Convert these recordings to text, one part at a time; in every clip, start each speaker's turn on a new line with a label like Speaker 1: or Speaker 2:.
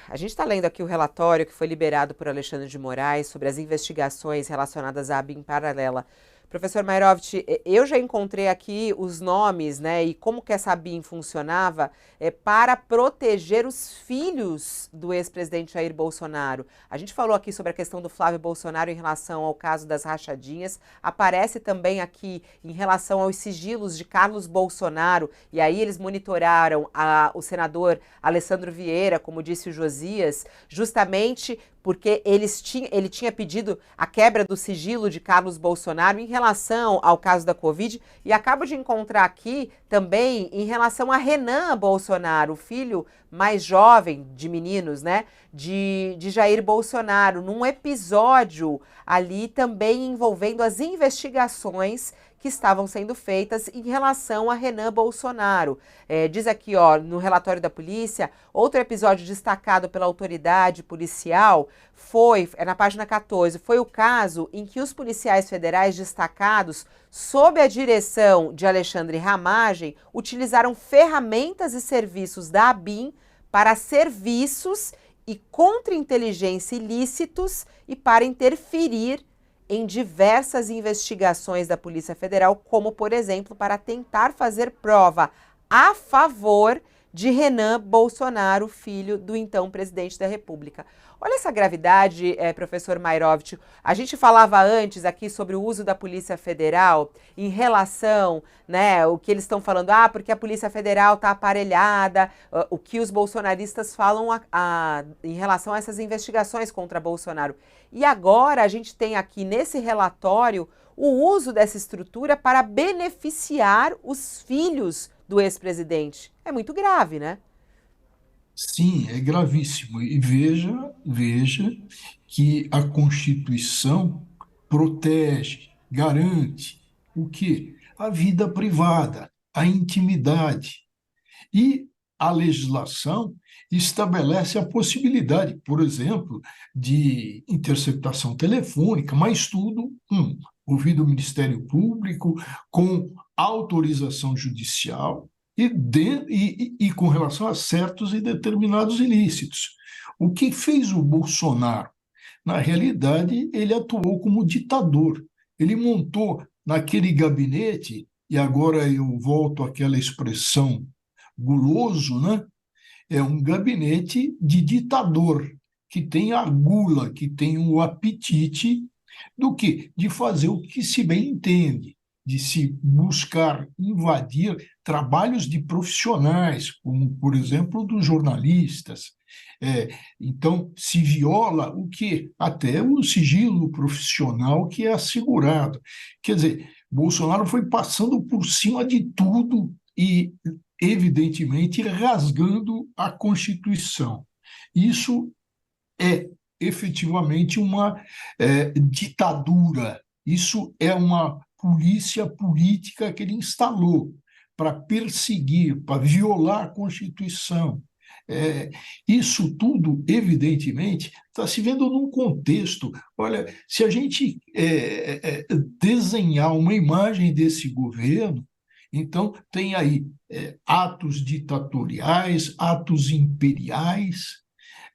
Speaker 1: A gente está lendo aqui o relatório que foi liberado por Alexandre de Moraes sobre as investigações relacionadas à ABIN paralela. Professor Mairovitch, eu já encontrei aqui os nomes, né, e como que essa ABIN funcionava para proteger os filhos do ex-presidente Jair Bolsonaro. A gente falou aqui sobre a questão do Flávio Bolsonaro em relação ao caso das rachadinhas. Aparece também aqui em relação aos sigilos de Carlos Bolsonaro, e aí eles monitoraram o senador Alessandro Vieira, como disse o Josias, justamente porque ele tinha pedido a quebra do sigilo de Carlos Bolsonaro em relação ao caso da Covid, e acabo de encontrar aqui também em relação a Renan Bolsonaro, o filho mais jovem de meninos, né, de Jair Bolsonaro, num episódio ali também envolvendo as investigações que estavam sendo feitas em relação a Renan Bolsonaro. Diz aqui, ó, no relatório da polícia, outro episódio destacado pela autoridade policial na página 14, foi o caso em que os policiais federais destacados, sob a direção de Alexandre Ramagem, utilizaram ferramentas e serviços da ABIN para serviços e contra-inteligência ilícitos e para interferir em diversas investigações da Polícia Federal, como, por exemplo, para tentar fazer prova a favor de Renan Bolsonaro, filho do então presidente da República. Olha essa gravidade, professor Mairovitch. A gente falava antes aqui sobre o uso da Polícia Federal em relação, né, o que eles estão falando, porque a Polícia Federal está aparelhada, o que os bolsonaristas falam em relação a essas investigações contra Bolsonaro. E agora a gente tem aqui nesse relatório o uso dessa estrutura para beneficiar os filhos do ex-presidente. É muito grave, né?
Speaker 2: Sim, é gravíssimo. E veja que a Constituição protege, garante o quê? A vida privada, a intimidade. E a legislação estabelece a possibilidade, por exemplo, de interceptação telefônica, mas tudo, ouvido o Ministério Público, com autorização judicial e com relação a certos e determinados ilícitos. O que fez o Bolsonaro? Na realidade, ele atuou como ditador. Ele montou naquele gabinete, e agora eu volto àquela expressão guloso, né? É um gabinete de ditador, que tem a gula, que tem o apetite do que? De fazer o que se bem entende, de se buscar invadir trabalhos de profissionais, como, por exemplo, dos jornalistas. Então, se viola o que? Até o sigilo profissional que é assegurado. Quer dizer, Bolsonaro foi passando por cima de tudo e, evidentemente, rasgando a Constituição. Isso é efetivamente uma ditadura. Isso é uma polícia política que ele instalou para perseguir, para violar a Constituição. Isso tudo, evidentemente, está se vendo num contexto. Olha, se a gente desenhar uma imagem desse governo, então tem aí atos ditatoriais, atos imperiais,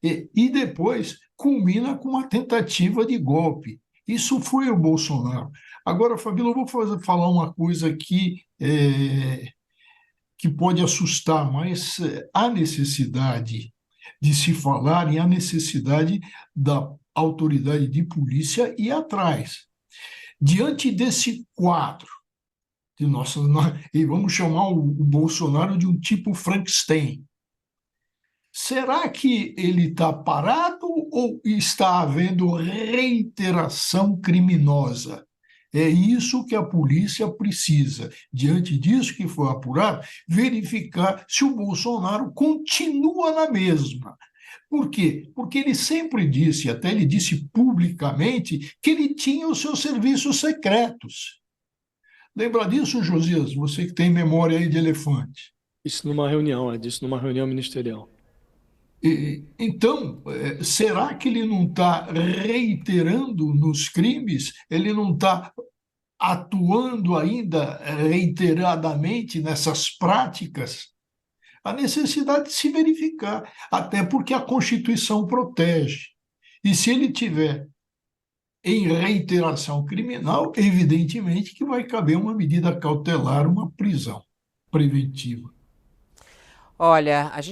Speaker 2: e depois culmina com uma tentativa de golpe. Isso foi o Bolsonaro. Agora, Fabíola, eu vou falar uma coisa que pode assustar, mas há necessidade de se falar e há necessidade da autoridade de polícia ir atrás. Diante desse quadro, e vamos chamar o Bolsonaro de um tipo Frankenstein. Será que ele está parado ou está havendo reiteração criminosa? É isso que a polícia precisa, diante disso que foi apurado, verificar se o Bolsonaro continua na mesma. Por quê? Porque ele sempre disse, até ele disse publicamente, que ele tinha os seus serviços secretos. Lembra disso, Josias? Você que tem memória aí de elefante.
Speaker 3: Isso numa reunião, disse numa reunião ministerial.
Speaker 2: Então, será que ele não está reiterando nos crimes? Ele não está atuando ainda reiteradamente nessas práticas? a necessidade de se verificar, até porque a Constituição protege. E se ele tiver em reiteração criminal, evidentemente que vai caber uma medida cautelar, uma prisão preventiva.
Speaker 1: Olha, a